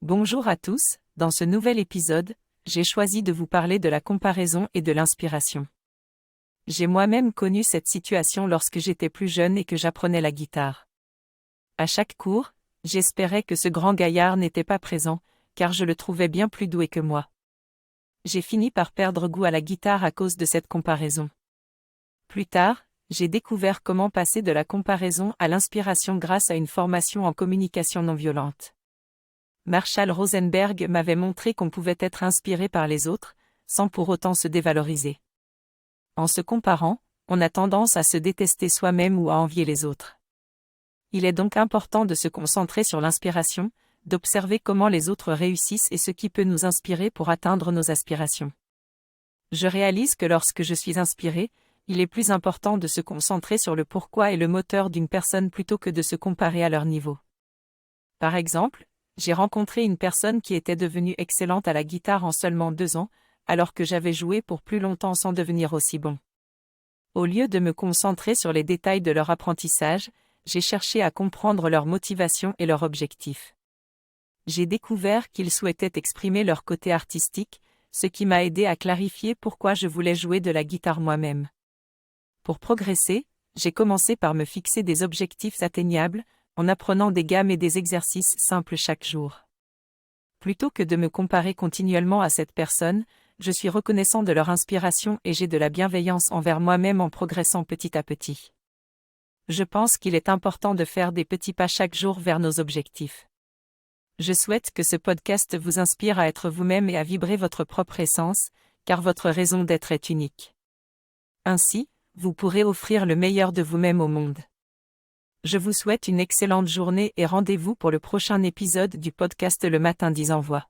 Bonjour à tous, dans ce nouvel épisode, j'ai choisi de vous parler de la comparaison et de l'inspiration. J'ai moi-même connu cette situation lorsque j'étais plus jeune et que j'apprenais la guitare. À chaque cours, j'espérais que ce grand gaillard n'était pas présent, car je le trouvais bien plus doué que moi. J'ai fini par perdre goût à la guitare à cause de cette comparaison. Plus tard, j'ai découvert comment passer de la comparaison à l'inspiration grâce à une formation en communication non violente. Marshall Rosenberg m'avait montré qu'on pouvait être inspiré par les autres, sans pour autant se dévaloriser. En se comparant, on a tendance à se détester soi-même ou à envier les autres. Il est donc important de se concentrer sur l'inspiration, d'observer comment les autres réussissent et ce qui peut nous inspirer pour atteindre nos aspirations. Je réalise que lorsque je suis inspiré, il est plus important de se concentrer sur le pourquoi et le moteur d'une personne plutôt que de se comparer à leur niveau. Par exemple, j'ai rencontré une personne qui était devenue excellente à la guitare en seulement 2 ans, alors que j'avais joué pour plus longtemps sans devenir aussi bon. Au lieu de me concentrer sur les détails de leur apprentissage, j'ai cherché à comprendre leur motivation et leur objectif. J'ai découvert qu'ils souhaitaient exprimer leur côté artistique, ce qui m'a aidé à clarifier pourquoi je voulais jouer de la guitare moi-même. Pour progresser, j'ai commencé par me fixer des objectifs atteignables, en apprenant des gammes et des exercices simples chaque jour. Plutôt que de me comparer continuellement à cette personne, je suis reconnaissant de leur inspiration et j'ai de la bienveillance envers moi-même en progressant petit à petit. Je pense qu'il est important de faire des petits pas chaque jour vers nos objectifs. Je souhaite que ce podcast vous inspire à être vous-même et à vibrer votre propre essence, car votre raison d'être est unique. Ainsi, vous pourrez offrir le meilleur de vous-même au monde. Je vous souhaite une excellente journée et rendez-vous pour le prochain épisode du podcast Le Matin 10 Envoie.